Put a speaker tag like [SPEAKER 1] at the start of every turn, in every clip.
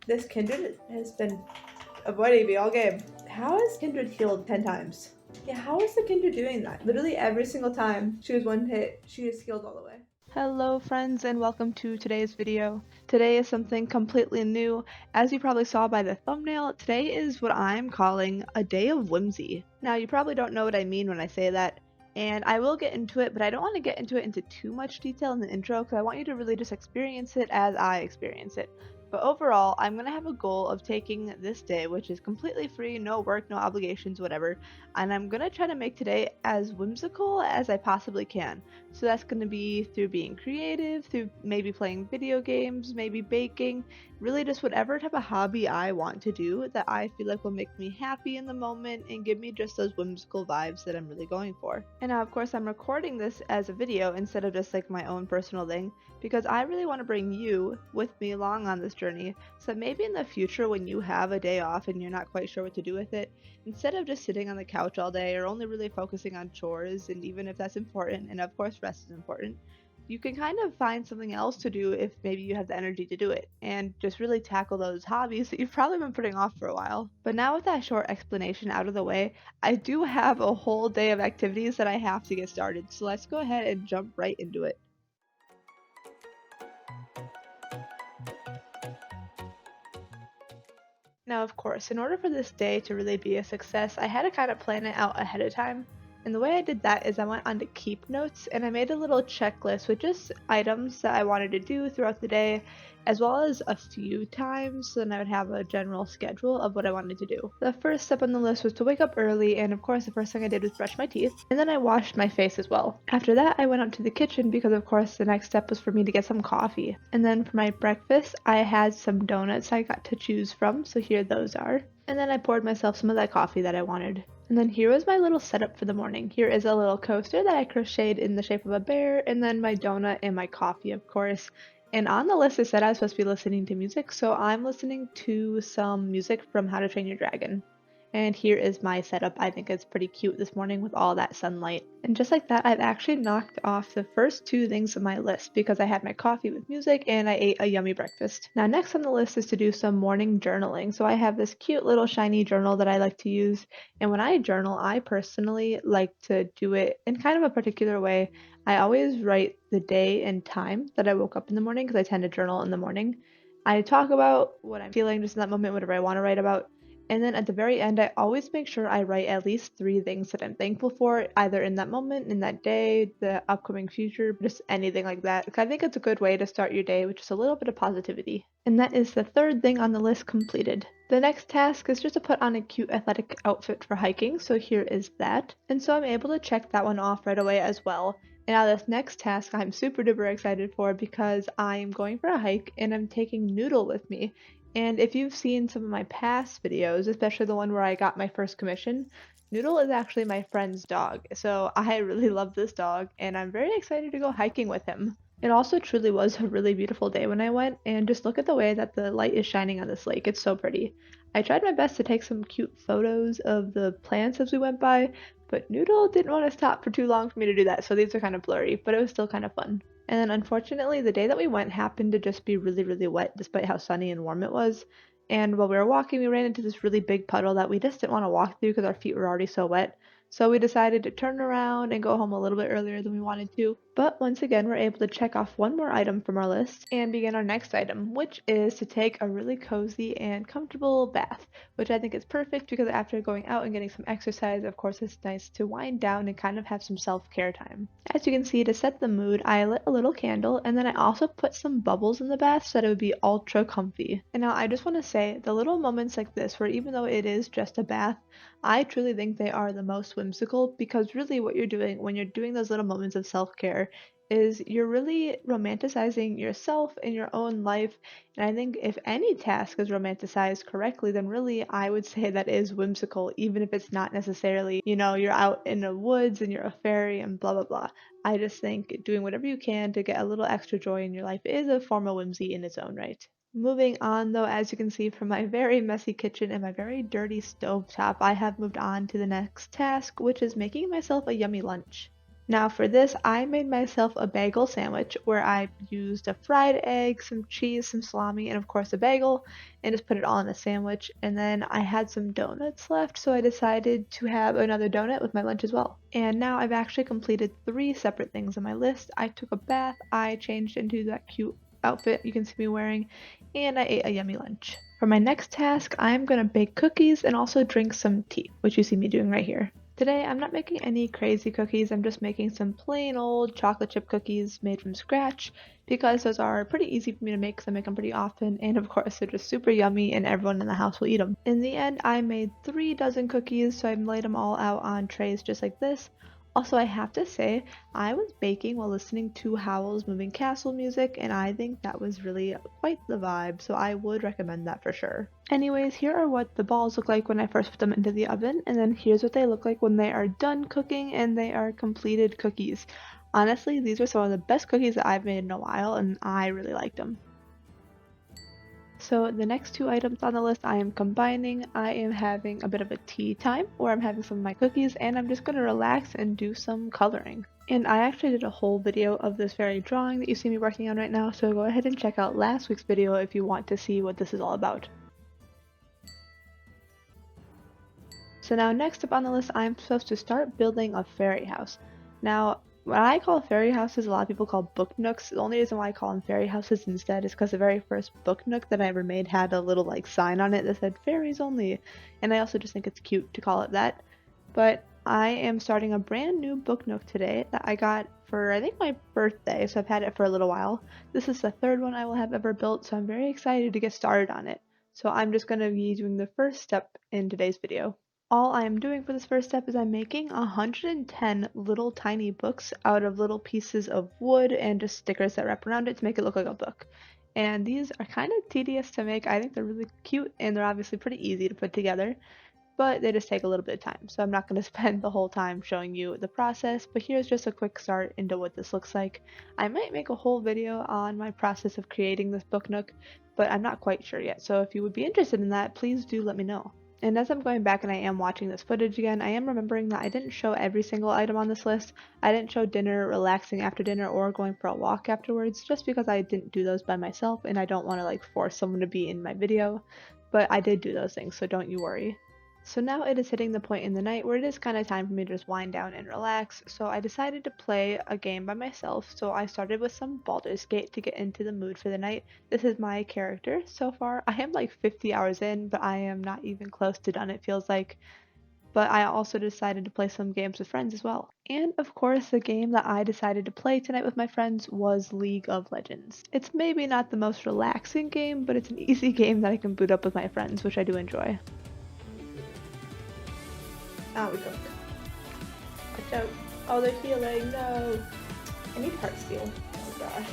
[SPEAKER 1] This Kindred has been avoiding me all game. How has Kindred healed 10 times? Yeah, how is the Kindred doing that? Literally every single time she was one hit, she is healed all the way.
[SPEAKER 2] Hello friends and welcome to today's video. Today is something completely new. As you probably saw by the thumbnail, today is what I'm calling a day of whimsy. Now you probably don't know what I mean when I say that, and I will get into it, but I don't want to get into it into too much detail in the intro because I want you to really just experience it as I experience it. But overall, I'm going to have a goal of taking this day, which is completely free, no work, no obligations, whatever, and I'm going to try to make today as whimsical as I possibly can. So that's going to be through being creative, through maybe playing video games, maybe baking, really just whatever type of hobby I want to do that I feel like will make me happy in the moment and give me just those whimsical vibes that I'm really going for. And now of course I'm recording this as a video instead of just like my own personal thing because I really want to bring you with me along on this journey so that maybe in the future when you have a day off and you're not quite sure what to do with it, instead of just sitting on the couch all day or only really focusing on chores, and even if that's important, and of course rest is important, you can kind of find something else to do if maybe you have the energy to do it, and just really tackle those hobbies that you've probably been putting off for a while. But now with that short explanation out of the way, I do have a whole day of activities that I have to get started, so let's go ahead and jump right into it. Now, of course, in order for this day to really be a success, I had to kind of plan it out ahead of time. And the way I did that is I went on to Keep Notes and I made a little checklist with just items that I wanted to do throughout the day, as well as a few times, so then I would have a general schedule of what I wanted to do. The first step on the list was to wake up early, and of course the first thing I did was brush my teeth, and then I washed my face as well. After that, I went out to the kitchen because of course the next step was for me to get some coffee. And then for my breakfast, I had some donuts I got to choose from, so here those are. And then I poured myself some of that coffee that I wanted. And then here was my little setup for the morning. Here is a little coaster that I crocheted in the shape of a bear, and then my donut and my coffee, of course. And on the list it said I was supposed to be listening to music, so I'm listening to some music from How to Train Your Dragon. And here is my setup. I think it's pretty cute this morning with all that sunlight. And just like that, I've actually knocked off the first two things on my list because I had my coffee with music and I ate a yummy breakfast. Now next on the list is to do some morning journaling. So I have this cute little shiny journal that I like to use. And when I journal, I personally like to do it in kind of a particular way. I always write the day and time that I woke up in the morning because I tend to journal in the morning. I talk about what I'm feeling just in that moment, whatever I want to write about. And then at the very end, I always make sure I write at least 3 things that I'm thankful for, either in that moment, in that day, the upcoming future, just anything like that. Because I think it's a good way to start your day with just a little bit of positivity. And that is the third thing on the list completed. The next task is just to put on a cute athletic outfit for hiking, so here is that. And so I'm able to check that one off right away as well. And now this next task I'm super duper excited for because I am going for a hike and I'm taking Noodle with me. And if you've seen some of my past videos, especially the one where I got my first commission, Noodle is actually my friend's dog. So I really love this dog and I'm very excited to go hiking with him. It also truly was a really beautiful day when I went, and just look at the way that the light is shining on this lake. It's so pretty. I tried my best to take some cute photos of the plants as we went by, but Noodle didn't want to stop for too long for me to do that, so these are kind of blurry, but it was still kind of fun. And then unfortunately, the day that we went happened to just be really, really wet despite how sunny and warm it was. And while we were walking, we ran into this really big puddle that we just didn't want to walk through because our feet were already so wet. So we decided to turn around and go home a little bit earlier than we wanted to. But once again, we're able to check off one more item from our list and begin our next item, which is to take a really cozy and comfortable bath, which I think is perfect because after going out and getting some exercise, of course, it's nice to wind down and kind of have some self-care time. As you can see, to set the mood, I lit a little candle and then I also put some bubbles in the bath so that it would be ultra comfy. And now I just want to say, the little moments like this, where even though it is just a bath, I truly think they are the most whimsical because really what you're doing when you're doing those little moments of self-care is you're really romanticizing yourself and your own life. And I think if any task is romanticized correctly, then really I would say that is whimsical, even if it's not necessarily, you're out in the woods and you're a fairy and blah, blah, blah. I just think doing whatever you can to get a little extra joy in your life is a form of whimsy in its own right. Moving on though, as you can see from my very messy kitchen and my very dirty stovetop, I have moved on to the next task, which is making myself a yummy lunch. Now for this, I made myself a bagel sandwich where I used a fried egg, some cheese, some salami, and of course a bagel, and just put it all in a sandwich. And then I had some donuts left, so I decided to have another donut with my lunch as well. And now I've actually completed 3 separate things on my list. I took a bath, I changed into that cute outfit you can see me wearing, and I ate a yummy lunch. For my next task, I'm gonna bake cookies and also drink some tea, which you see me doing right here. Today, I'm not making any crazy cookies, I'm just making some plain old chocolate chip cookies made from scratch because those are pretty easy for me to make because I make them pretty often, and of course, they're just super yummy and everyone in the house will eat them. In the end, I made 3 dozen cookies, so I laid them all out on trays just like this. Also, I have to say, I was baking while listening to Howl's Moving Castle music, and I think that was really quite the vibe, so I would recommend that for sure. Anyways, here are what the balls look like when I first put them into the oven, and then here's what they look like when they are done cooking and they are completed cookies. Honestly, these are some of the best cookies that I've made in a while, and I really liked them. So the next 2 items on the list I am combining. I am having a bit of a tea time where I'm having some of my cookies and I'm just going to relax and do some coloring. And I actually did a whole video of this very drawing that you see me working on right now, so go ahead and check out last week's video if you want to see what this is all about. So now next up on the list, I'm supposed to start building a fairy house. Now, what I call fairy houses, a lot of people call book nooks. The only reason why I call them fairy houses instead is because the very first book nook that I ever made had a little like sign on it that said fairies only, and I also just think it's cute to call it that. But I am starting a brand new book nook today that I got for I think my birthday, so I've had it for a little while. This is the third one I will have ever built, so I'm very excited to get started on it. So I'm just going to be doing the first step in today's video. All I am doing for this first step is I'm making 110 little tiny books out of little pieces of wood and just stickers that wrap around it to make it look like a book. And these are kind of tedious to make. I think they're really cute and they're obviously pretty easy to put together, but they just take a little bit of time. So I'm not going to spend the whole time showing you the process, but here's just a quick start into what this looks like. I might make a whole video on my process of creating this book nook, but I'm not quite sure yet. So if you would be interested in that, please do let me know. And as I'm going back and I am watching this footage again, I am remembering that I didn't show every single item on this list. I didn't show dinner, relaxing after dinner, or going for a walk afterwards, just because I didn't do those by myself and I don't want to like force someone to be in my video. But I did do those things, so don't you worry. So now it is hitting the point in the night where it is kind of time for me to just wind down and relax, so I decided to play a game by myself. So I started with some Baldur's Gate to get into the mood for the night. This is my character so far. I am like 50 hours in, but I am not even close to done, it feels like. But I also decided to play some games with friends as well. And of course, the game that I decided to play tonight with my friends was League of Legends. It's maybe not the most relaxing game, but it's an easy game that I can boot up with my friends, which I do enjoy.
[SPEAKER 1] Ah, we cook. Watch out. Oh, they're healing. No. I need heart steal. Oh gosh.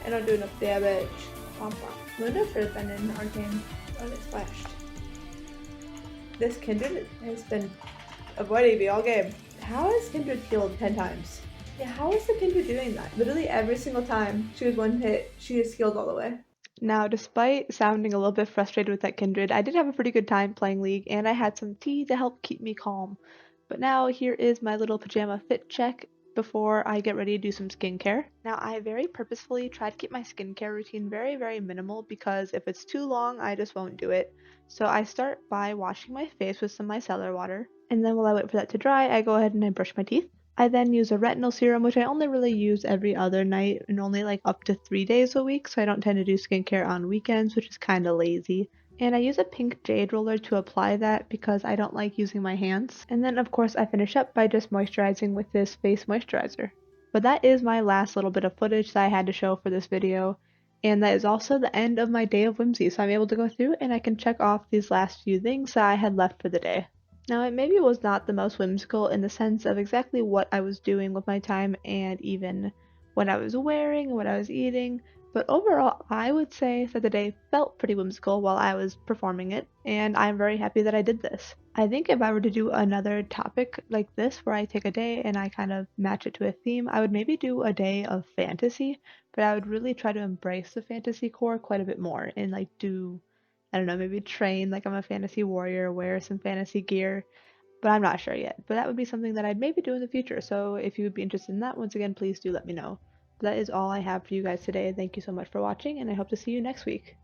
[SPEAKER 1] I don't do enough damage. Womp womp. Luna should have been in our game. Oh, it splashed. This Kindred has been avoiding me all game. How has Kindred healed 10 times? Yeah, how is the Kindred doing that? Literally every single time she was one hit, she is healed all the way.
[SPEAKER 2] Now, despite sounding a little bit frustrated with that Kindred, I did have a pretty good time playing League, and I had some tea to help keep me calm. But now, here is my little pajama fit check before I get ready to do some skincare. Now, I very purposefully try to keep my skincare routine very, very minimal because if it's too long, I just won't do it. So I start by washing my face with some micellar water, and then while I wait for that to dry, I go ahead and I brush my teeth. I then use a retinol serum, which I only really use every other night and only like up to 3 days a week, so I don't tend to do skincare on weekends, which is kind of lazy. And I use a pink jade roller to apply that because I don't like using my hands. And then of course I finish up by just moisturizing with this face moisturizer. But that is my last little bit of footage that I had to show for this video. And that is also the end of my day of whimsy, so I'm able to go through and I can check off these last few things that I had left for the day. Now, it maybe was not the most whimsical in the sense of exactly what I was doing with my time and even what I was wearing, what I was eating, but overall, I would say that the day felt pretty whimsical while I was performing it, and I'm very happy that I did this. I think if I were to do another topic like this where I take a day and I kind of match it to a theme, I would maybe do a day of fantasy, but I would really try to embrace the fantasy core quite a bit more and like do I don't know, maybe train like I'm a fantasy warrior, wear some fantasy gear. but I'm not sure yet. But that would be something that I'd maybe do in the future. So if you would be interested in that, once again, please do let me know. But that is all I have for you guys today. Thank you so much for watching, and I hope to see you next week.